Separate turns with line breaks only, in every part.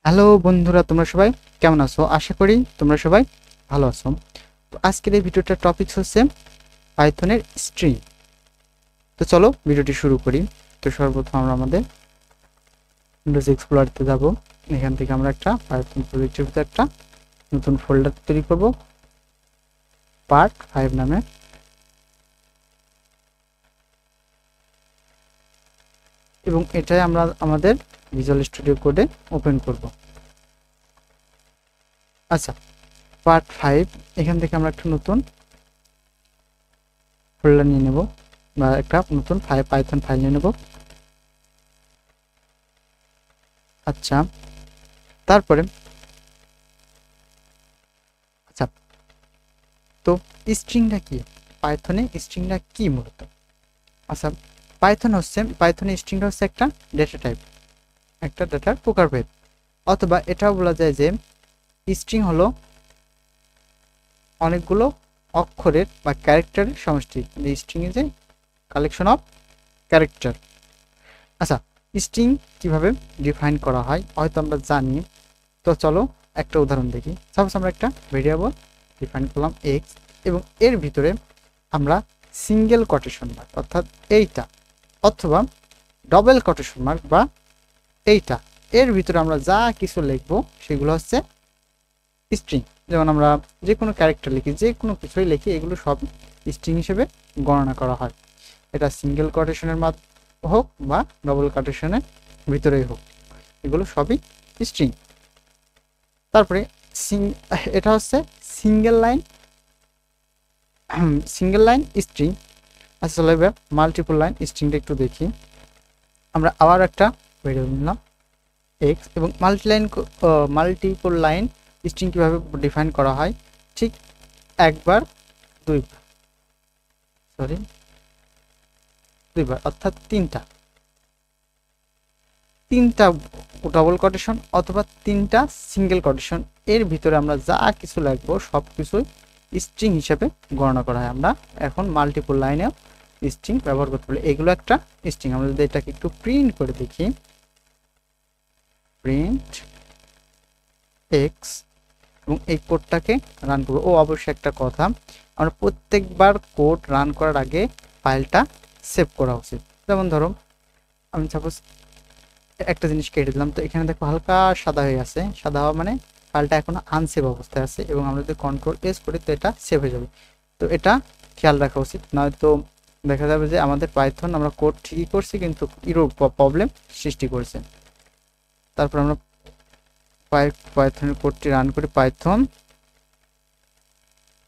Hello বন্ধুরা, তোমরা সবাই কেমন আছো? আশা করি তোমরা সবাই ভালো আছো। তো আজকের এই ভিডিওটার টপিক হচ্ছে পাইথনের স্ট্রিং। তো চলো ভিডিওটি শুরু করি। তো সর্বপ্রথম আমরা আমাদের উইন্ডোজ এক্সপ্লোরারতে যাব। এখান থেকে আমরা একটা পাইথন প্রজেক্টের ভিতরে একটা নতুন ফোল্ডার তৈরি করব, পার্ট 5 নামে। এবং এটাই আমরা আমাদের ভিজুয়াল স্টুডিও কোডে ওপেন করব। আচ্ছা, পার্ট 5 এখান থেকে আমরা একটা নতুন ফোল্ডার নিয়ে নেব বা একটা নতুন পাইথন ফাইল নিয়ে নেব। আচ্ছা, তারপরে আচ্ছা, তো স্ট্রিংটা কি? পাইথনে স্ট্রিংটা কি মূলত? আচ্ছা, পাইথনে স্ট্রিংটা হচ্ছে একটা ডেটা টাইপ, একটা ডেটার প্রকারভেদ। অথবা এটাও বলা যায় যে স্ট্রিং হলো অনেকগুলো অক্ষরের বা ক্যারেক্টারের সমষ্টি। String is a collection of character. আচ্ছা, স্ট্রিং কিভাবে ডিফাইন করা হয় হয়তো আমরা জানি। তো চলো একটা উদাহরণ দেখি। সাপোজ আমরা একটা ভেরিয়েবল ডিফাইন করলাম এক্স, এবং এর ভিতরে আমরা সিঙ্গেল কোটেশন মার্ক অর্থাৎ এইটা, অথবা ডবল কোটেশন মার্ক বা এইটা, এর ভিতরে আমরা যা কিছু লিখবো সেগুলো হচ্ছে স্ট্রিং। যেমন আমরা যে কোনো ক্যারেক্টার লিখি, যে কোনো কিছুই লিখি, এগুলো সব স্ট্রিং হিসেবে গণনা করা হয়। এটা সিঙ্গেল কোটেশনের হোক বা ডবল কোটেশনের ভিতরেই হোক, এগুলো সবই স্ট্রিং। তারপরে এটা হচ্ছে সিঙ্গেল লাইন স্ট্রিং। আসলে মাল্টিপল লাইন স্ট্রিংটা একটু দেখি। আমরা আবার একটা ভেরিয়েবল নিলাম এক্স, এবং মাল্টিপল লাইন স্ট্রিং কিভাবে ডিফাইন করা হয়, ঠিক একবার দুইবার অর্থাৎ তিনটা ডবল কোটেশন অথবা তিনটা সিঙ্গেল কোটেশন, এর ভিতরে আমরা যা কিছু লিখবো সব কিছুই স্ট্রিং হিসেবে গণনা করা হয়। আমরা এখন মাল্টিপল লাইনেও স্ট্রিং ব্যবহার করতে পারি। এগুলো একটা স্ট্রিং। আমরা যদি এটাকে একটু প্রিন্ট করে দেখি, প্রিন্ট এক্স, এবং এই কোডটাকে রান করবো। অবশ্যই একটা কথা, আমরা প্রত্যেকবার কোড রান করার আগে ফাইলটা সেভ করা উচিত। যেমন ধরো আমি সাপোজ একটা জিনিস কেটে দিলাম, তো এখানে দেখো হালকা সাদা হয়ে আছে। সাদা হওয়া মানে ফাইলটা এখনো আনসেভ অবস্থায় আছে, এবং আমরা যদি কন্ট্রোল এস করি তো এটা সেভ হয়ে যাবে। তো এটা খেয়াল রাখা উচিত, নয়তো দেখা যাবে যে আমাদের পাইথন আমরা কোড ঠিকই করছি কিন্তু এরর প্রবলেম সৃষ্টি করছে। তারপর আমরা পাইথনের কোডটি রান করি, পাইথন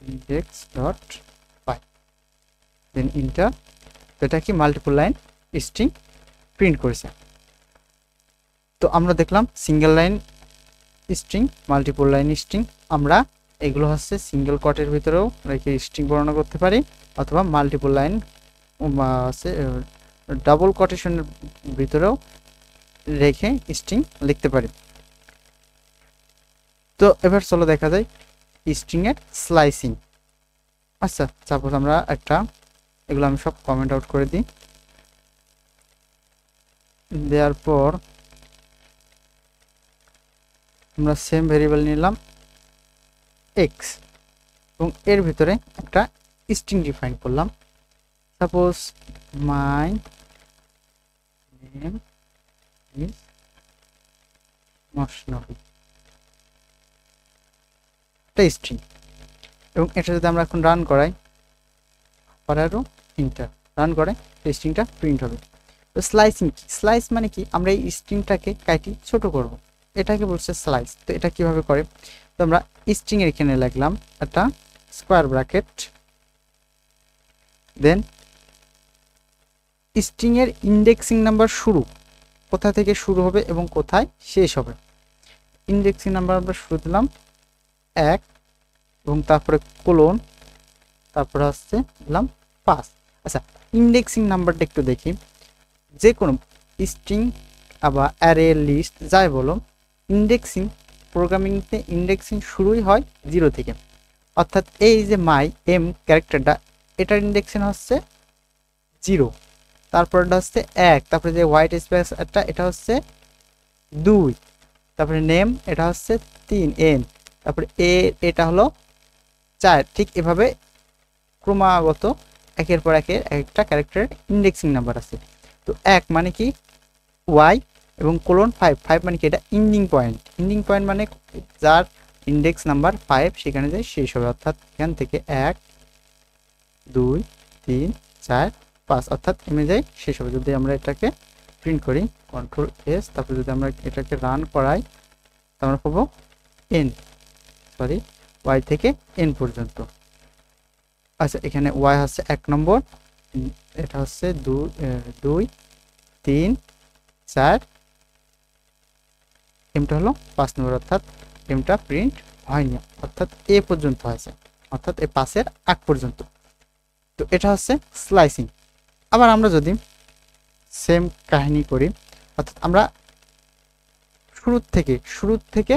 index.py, দেন ইন্টার। এটা কি মাল্টিপল লাইন স্ট্রিং প্রিন্ট করেছে। তো আমরা দেখলাম single line string, multiple line string. আমরা এগুলো হচ্ছে সিঙ্গেল কোটের ভিতরেও রেখে স্ট্রিং বর্ণনা করতে পারি, অথবা মাল্টিপল লাইন আছে ডাবল কোটেশনের ভিতরেও রেখে স্ট্রিং লিখতে পারি। তো এবার চলো দেখা যায় স্ট্রিং এর স্লাইসিং। আচ্ছা, সাপোজ আমরা একটা, এগুলো আমি সব কমেন্ট আউট করে দিই। দেওয়ার পর আমরা সেম ভেরিয়েবল নিলাম এক্স, এবং এর ভিতরে একটা স্ট্রিং ডিফাইন করলাম। সাপোজ মাই নেম ইজ মশনবী, একটা স্ট্রিং। এবং এটা যদি আমরা এখন রান করাই, আরও ইন্টার রান করে, স্ট্রিংটা প্রিন্ট হবে। তো স্লাইসিং কি? স্লাইস মানে কি? আমরা এই স্ট্রিংটাকে কাটি ছোট করব, এটাকে বলছে স্লাইস। তো এটা কিভাবে করে? তো আমরা স্ট্রিং এর এখানে লিখলাম একটা স্কোয়ার ব্র্যাকেট, দেন স্ট্রিং এর ইন্ডেক্সিং নাম্বার শুরু কোথা থেকে শুরু হবে এবং কোথায় শেষ হবে। ইন্ডেক্সিং নাম্বার আমরা শুরু দিলাম 1, এবং তারপরে কোলন, তারপরে হচ্ছে দিলাম 5। আচ্ছা, ইন্ডেক্সিং নাম্বারটা একটু দেখি। যে কোনো স্ট্রিং বা অ্যারে লিস্ট যাই বলো, ইন্ডেক্সিং প্রোগ্রামিংতে ইন্ডেক্সিং শুরুই হয় 0 থেকে। অর্থাৎ এই যে মাই এম ক্যারেক্টারটা, এটার ইন্ডেক্সিং হচ্ছে 0, তারপরটা হচ্ছে 1, তারপরে যে হোয়াইট স্পেসটা এটা হচ্ছে 2, তারপরে নেম এটা হচ্ছে 3 n, তারপরে এটা হলো 4। ঠিক এভাবে ক্রমাগত একের পর একের একটা ক্যারেক্টারের ইন্ডেক্সিং নাম্বার আছে। তো 1 মানে কি y এবং কোলন 5 মানে কি এটা ইন্ডিং পয়েন্ট মানে যার ইন্ডেক্স নাম্বার 5 সেখানে যায় শেষ হবে, অর্থাৎ এখান থেকে 1 2 3 4 5 অর্থাৎ যায় শেষ হবে। যদি আমরা এটাকে প্রিন্ট করি কন্ট্রোল এস, তারপর যদি আমরা এটাকে রান করাই আমরা পাবো y থেকে n পর্যন্ত। আচ্ছা এখানে y হচ্ছে 1 নম্বর, এটা হচ্ছে 2 3 4, এমটা হলো 5 নম্বর, অর্থাৎ এমটা প্রিন্ট হয়নি, অর্থাৎ এ পর্যন্ত হয়েছে, অর্থাৎ এই 5-এর আগ পর্যন্ত। তো এটা হচ্ছে স্লাইসিং। আবার আমরা যদি সেম কাহিনী করি, অর্থাৎ আমরা শুরু থেকে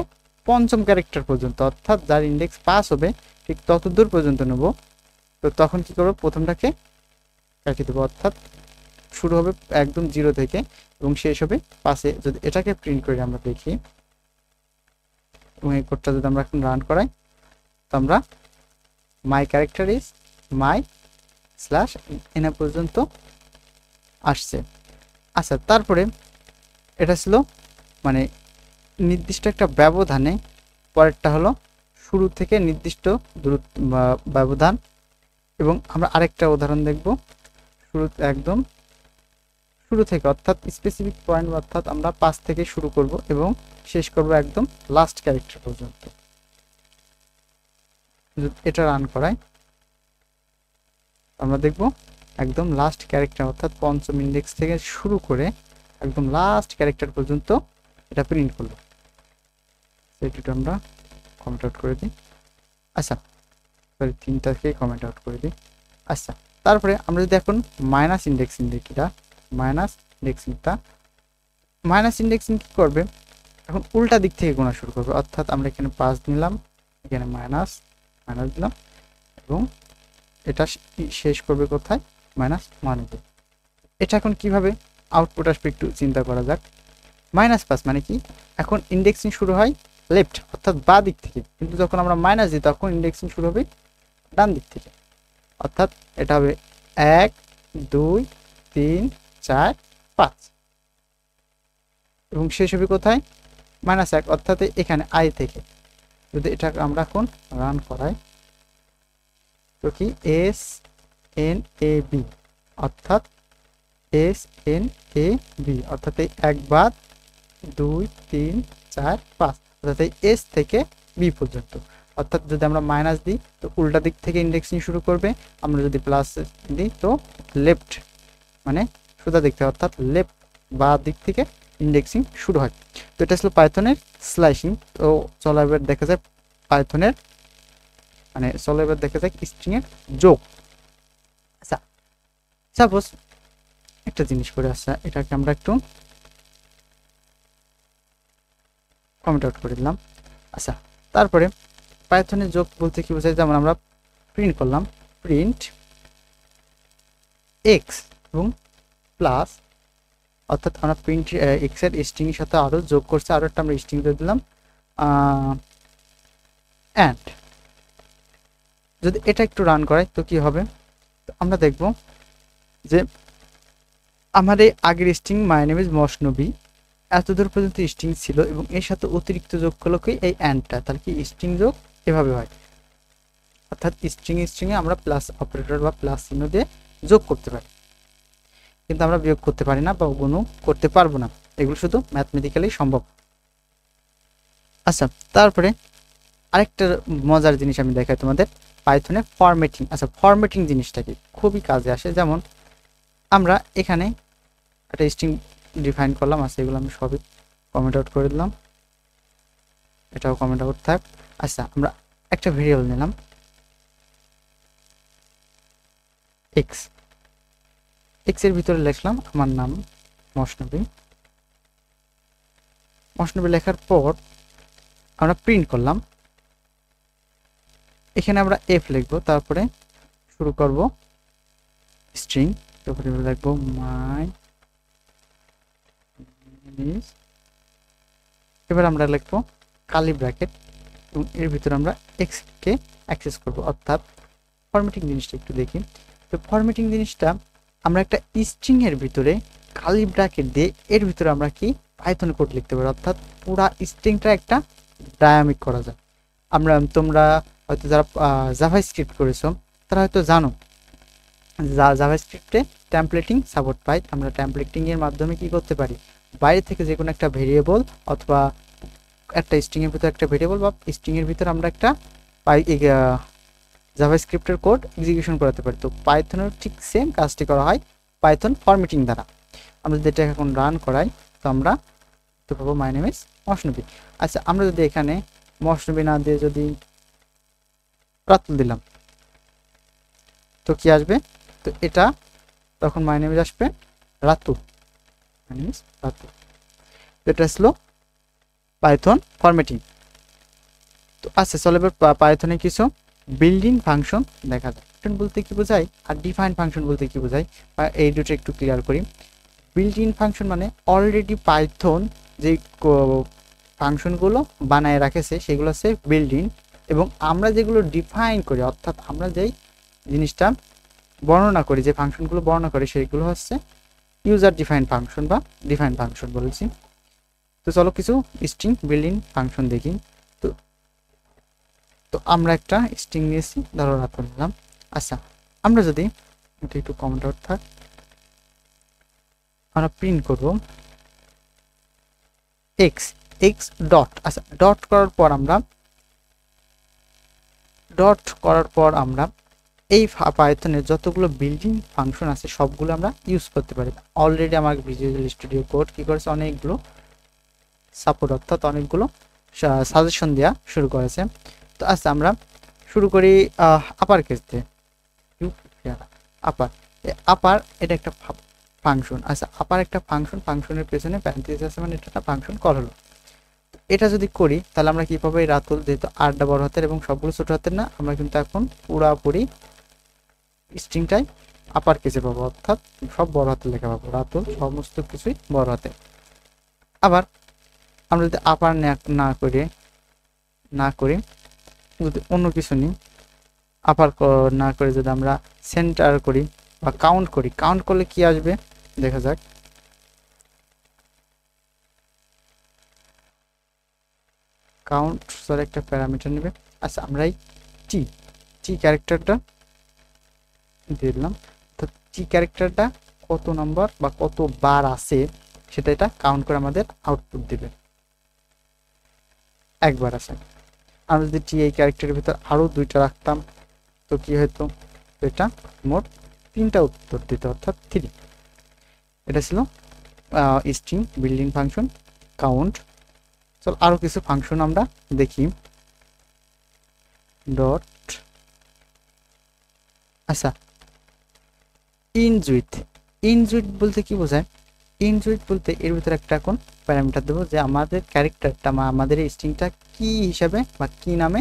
পঞ্চম ক্যারেক্টার পর্যন্ত, অর্থাৎ যার ইন্ডেক্স 5 হবে ঠিক ততদূর পর্যন্ত নেব। তো তখন কি করব, প্রথমটাকে কাটিয়ে দেবো, অর্থাৎ শুরু হবে একদম 0 থেকে এবং শেষ হবে 5-এ। যদি এটাকে প্রিন্ট করে আমরা দেখি এবং এই কোডটা যদি আমরা এখন রান করাই, তো আমরা my character is my slash এনা পর্যন্ত আসছে। আচ্ছা তারপরে এটা ছিল মানে নির্দিষ্ট একটা ব্যবধানে, পরেরটা হলো শুরু থেকে নির্দিষ্ট দূরত্ব ব্যবধান। এবং আমরা আরেকটা উদাহরণ দেখব, একদম শুরু থেকে অর্থাৎ স্পেসিফিক পয়েন্ট, অর্থাৎ আমরা 5 থেকে শুরু করব এবং শেষ করব একদম লাস্ট ক্যারেক্টার পর্যন্ত। এটা রান করাই আমরা দেখব একদম লাস্ট ক্যারেক্টার, অর্থাৎ পঞ্চম ইন্ডেক্স থেকে শুরু করে একদম লাস্ট ক্যারেক্টার পর্যন্ত এটা প্রিন্ট করলো। সেটা আমরা কমেন্ট আউট করে দিই। আচ্ছা সরি 3টাকে কমেন্ট আউট করে দিই। আচ্ছা তারপরে আমরা যদি এখন মাইনাস ইন্ডেক্সিং দেখি, মাইনাস ইন্ডেক্সিং কি করবে, এখন উল্টা দিক থেকে গোনা শুরু করবে, অর্থাৎ আমরা এখানে 5 নিলাম, এখানে মাইনাস দিলাম এবং এটা শেষ করবে কোথায়, -1-এ। এটা এখন কিভাবে আউটপুট আসবে একটু চিন্তা করা যাক। -5 মানে কি, এখন ইন্ডেক্সিং শুরু হয় লেফট অর্থাৎ বাঁ দিক থেকে, কিন্তু যখন আমরা মাইনাস দিই তখন ইন্ডেক্সিং শুরু হবে ডান দিক থেকে, অর্থাৎ এটা হবে 1 2 3 4 5 এবং শেষ হবে কোথায়, -1 অর্থাৎ এখানে i থেকে। যদি এটাকে আমরা এখন রান করাই তো কি SNAB অর্থাৎ SNAB অর্থাৎ এই 1 বাদ 2 3 4 5 অর্থাৎ এই S থেকে B পর্যন্ত। অর্থাৎ যদি আমরা মাইনাস দিই তো উল্টা দিক থেকে ইন্ডেক্সিং শুরু করবে, আমরা যদি প্লাস দিই তো লেফট মানে সোজা দিক থেকে, অর্থাৎ লেফট বা দিক থেকে ইন্ডেক্সিং শুরু হয়। তো এটা ছিল পাইথনের স্লাইসিং। তো চলো এবার দেখা যায় পাইথনের স্ট্রিং এর যোগ। আচ্ছা সাপোজ একটা জিনিস করে, আচ্ছা এটাকে আমরা একটু কমেন্ট আউট করে দিলাম। আচ্ছা তারপরে পাইথনের যোগ বলতে কি বোঝায়, যেমন আমরা প্রিন্ট করলাম প্রিন্ট এক্স এবং প্লাস, অর্থাৎ আমরা প্রিন্ট এক্স এর স্ট্রিং এর সাথে আরো যোগ করছি, আরো একটা আমরা স্ট্রিং দিয়ে দিলাম এন্ড। যদি এটা একটু রান করাই তো কি হবে, তো আমরা দেখব যে আমার এই আগের স্ট্রিং মাই নেম ইজ মশনবী এতদূর পর্যন্ত স্ট্রিং ছিল এবং এর সাথে অতিরিক্ত যোগ হলো কি এই এন্ডটা, তাহলে কি স্ট্রিং যোগ এভাবে হয়, অর্থাৎ স্ট্রিং এ আমরা প্লাস অপারেটর বা প্লাস চিহ্ন দিয়ে যোগ করতে পারি, কিন্তু আমরা বিয়োগ করতে পারি না বা গুণ করতে পারবো না, এগুলো শুধু ম্যাথমেটিক্যালি সম্ভব। আচ্ছা তারপরে আরেকটা মজার জিনিস আমি দেখাই তোমাদের, পাইথনে ফরম্যাটিং। আচ্ছা ফরম্যাটিং জিনিসটা কি খুবই কাজে আসে, যেমন আমরা এখানে একটা স্ট্রিং ডিফাইন করলাম, আচ্ছা এগুলো আমি সবই কমেন্ট আউট করে দিলাম, এটাও কমেন্ট আউট থাক। আচ্ছা আমরা একটা ভেরিয়েবল নিলাম এক্স এর ভিতরে লিখলাম আমার নাম মশনবী লেখার পর আমরা প্রিন্ট করলাম, এখানে আমরা এফ লিখবো, তারপরে শুরু করব স্ট্রিং, তারপরে লিখবো মাই এবার আমরা লিখবো কার্লি ব্র্যাকেট এবং এর ভিতরে আমরা এক্স কে অ্যাক্সেস করব, অর্থাৎ ফরম্যাটিং জিনিসটা একটু দেখি। তো ফরম্যাটিং জিনিসটা আমরা একটা স্ট্রিং এর ভিতরে কার্লি ব্র্যাকেট দিয়ে এর ভিতরে আমরা কি পাইথন কোড লিখতে পারি, অর্থাৎ পুরা স্ট্রিংটা একটা ডায়ামিক করা যায়। তোমরা হয়তো যারা জাভাস্ক্রিপ্ট করেছো তারা হয়তো জানো জাভাস্ক্রিপ্টে টেমপ্লেটিং সাপোর্ট পাই। আমরা টেমপ্লেটিং এর মাধ্যমে কি করতে পারি, বাইরে থেকে যে কোনো একটা ভেরিয়েবল অথবা একটা স্ট্রিং এর ভিতরে একটা ভেরিয়েবল বা স্ট্রিং এর ভিতরে আমরা একটা জাভাস্ক্রিপ্টের কোড এক্সিকিউশন করাতে পারি। তো পাইথনের ঠিক সেম কাজটি করা হয় পাইথন ফরম্যাটিং দ্বারা। আমরা যদি এটা এখন রান করাই তো আমরা তো পাবো মাই নেম ইজ মশনবী। আচ্ছা, আমরা যদি এখানে মশনবী না দিয়ে যদি রাতুল দিলাম তো কি আসবে, তো এটা তখন মাই নেম ইজ আসবে Ratu, my name is Ratu. এটা আসলো পাইথন ফরম্যাটিং। তো আচ্ছা চলো এবার পাইথনে কিছু বিল্ডিং ফাংশন দেখা যায়। ফাংশন বলতে কি বোঝায় আর ডিফাইন ফাংশন বলতে কি বোঝায়, এই দুটো একটু ক্লিয়ার করি। বিল্ট ইন ফাংশন মানে অলরেডি পাইথন যে ফাংশনগুলো বানায় রাখেছে সেগুলো হচ্ছে বিল্ট ইন, এবং আমরা যেগুলো ডিফাইন করি অর্থাৎ আমরা যেই জিনিসটা বর্ণনা করি, যে ফাংশনগুলো বর্ণনা করি সেগুলো হচ্ছে ইউজার ডিফাইন ফাংশন বা ডিফাইন ফাংশন বলেছি। তো চলো কিছু স্ট্রিং বিল্ট ইন ফাংশন দেখি। তো আমরা একটা স্ট্রিং নিয়েছি, ধরো রাত নিলাম। আচ্ছা, আমরা যদি এটা একটু কমেন্ট আউট থাক, আমরা প্রিন্ট করব এক্স এক্স ডট। আচ্ছা, ডট করার পর আমরা এই পাইথনের যতগুলো বিল্ডিং ফাংশন আছে সবগুলো আমরা ইউজ করতে পারি। অলরেডি আমার ভিজুয়াল স্টুডিও কোড কি করেছে, অনেকগুলো সাপোর্ট অর্থাৎ অনেকগুলো সাজেশন দেওয়া শুরু করেছে। তো আচ্ছা, আমরা শুরু করি আপার কেস দিয়ে। আপার এটা একটা ফাংশন। আচ্ছা, আপার একটা ফাংশনের পেছনে প্যারেন্থেসিস আছে, মানে এটা একটা ফাংশন কল হলো। এটা যদি করি তাহলে আমরা কি পাবো, এই রাতুল যেহেতু আরটা বড় হাতের এবং সবগুলো ছোট হাতের না, আমরা কিন্তু এখন পুরাপুরি স্ট্রিংটাই আপার কেসে পাবো, অর্থাৎ সব বড় হাতের লেখা পাবো, রাতুল সমস্ত কিছুই বড় হাতে। আবার আমরা যদি আপার না করি যদি অন্য কিছু নিই, আপার না করে যদি আমরা সেন্টার করি বা কাউন্ট করি, কাউন্ট করলে কি আসবে দেখা যাক। কাউন্ট সরি একটা প্যারামিটার নেবে। আচ্ছা, আমরা এই টি ক্যারেক্টারটা দিয়ে দিলাম, তো টি ক্যারেক্টারটা কত নাম্বার বা কত বার আছে সেটা এটা কাউন্ট করে আমাদের আউটপুট দিবে। একবার আছে। আমরা যদি টি এই ক্যারেক্টারের ভিতর আরো দুইটা রাখতাম তো কি হতো, এটা মোট 3টা উত্তর দিত, অর্থাৎ 3। এটা ছিল স্ট্রিং বিল্ডিং ফাংশন কাউন্ট। চল আরো কিছু ফাংশন আমরা দেখি। ডট আচ্ছা, ইনজুইট বলতে কি বোঝায়, ইনজুইট বলতে এর ভিতরে একটা এখন প্যারামিটার দেবো যে আমাদের ক্যারেক্টারটা বা আমাদের এই স্ট্রিংটা কি হিসাবে বা কি নামে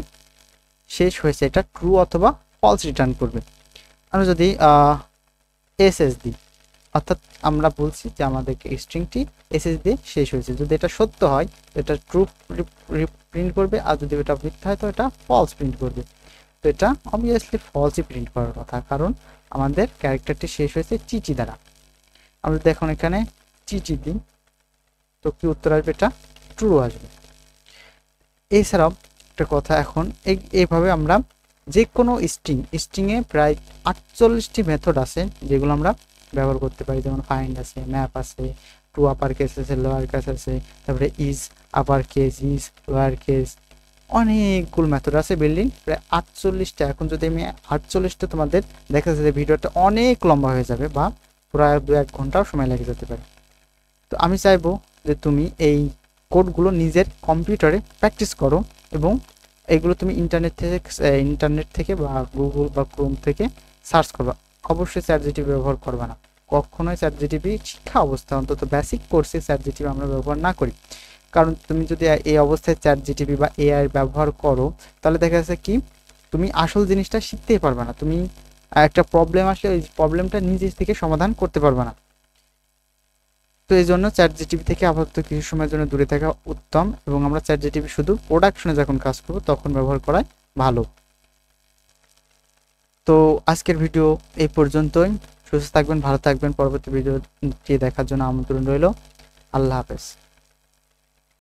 শেষ হয়েছে, এটা ট্রু অথবা ফলস রিটার্ন করবে। আমরা যদি এসএস দিই, অর্থাৎ আমরা বলছি যে আমাদের স্ট্রিংটি এসএস দিয়ে শেষ হয়েছে, যদি এটা সত্য হয় এটা ট্রু প্রিন্ট করবে, আর যদি এটা মিথ্যা হয় তো এটা ফলস প্রিন্ট করবে। তো এটা অবভিয়াসলি ফলসই প্রিন্ট করার কথা, কারণ আমাদের ক্যারেক্টারটি শেষ হয়েছে চিচি দ্বারা। আমরা যদি এখন এখানে চিচি দিই তো কি উত্তর আসবে, এটা ট্রু আসবে। এছাড়াও একটা কথা, এখন এইভাবে আমরা যে কোনো স্ট্রিংয়ে প্রায় 48টি মেথড আছে যেগুলো আমরা ব্যবহার করতে পারি, যেমন ফাইন্ড আছে, ম্যাপ আছে, টু আপার কেস আছে, লোয়ার কেস আছে, তারপরে is upper case, is lower case, অনেকগুলো মেথড আছে বিল্ডিং, প্রায় 48টা। এখন যদি আমি 48টা তোমাদের দেখা যাচ্ছে যে ভিডিওটা অনেক লম্বা হয়ে যাবে বা প্রায় 2-1 ঘন্টাও সময় লেগে যেতে পারে। তো আমি চাইবো যে তুমি এই কোডগুলো নিজের কম্পিউটারে প্র্যাকটিস করো এবং এগুলো তুমি ইন্টারনেট থেকে বা গুগল বা ক্রোম থেকে সার্চ করবা। অবশ্যই চ্যাটজিটিপি ব্যবহার করবা না, কখনোই চ্যাটজিটিপি শিক্ষা অবস্থা অন্তত বেসিক কোর্সে চ্যাটজিটিপি আমরা ব্যবহার না করি। কারণ তুমি যদি এই অবস্থায় চ্যাটজিটিপি বা এআই ব্যবহার করো তাহলে দেখা যাচ্ছে কি তুমি আসল জিনিসটা শিখতেই পারবে না, তুমি একটা প্রবলেম আসলে ওই প্রবলেমটা নিজে থেকে সমাধান করতে পারবে না। তো এই জন্য চ্যাট জিটিপি থেকে আপাতত কিছু সময়ের জন্য দূরে থাকা উত্তম, এবং আমরা চ্যাট জিটিপি শুধু প্রোডাকশনে যখন কাজ করব তখন ব্যবহার করাই ভালো। তো আজকের ভিডিও এই পর্যন্তই। সুস্থ থাকবেন, ভালো থাকবেন। পরবর্তী ভিডিওটি দেখার জন্য আমন্ত্রণ রইল। আল্লাহ হাফেজ।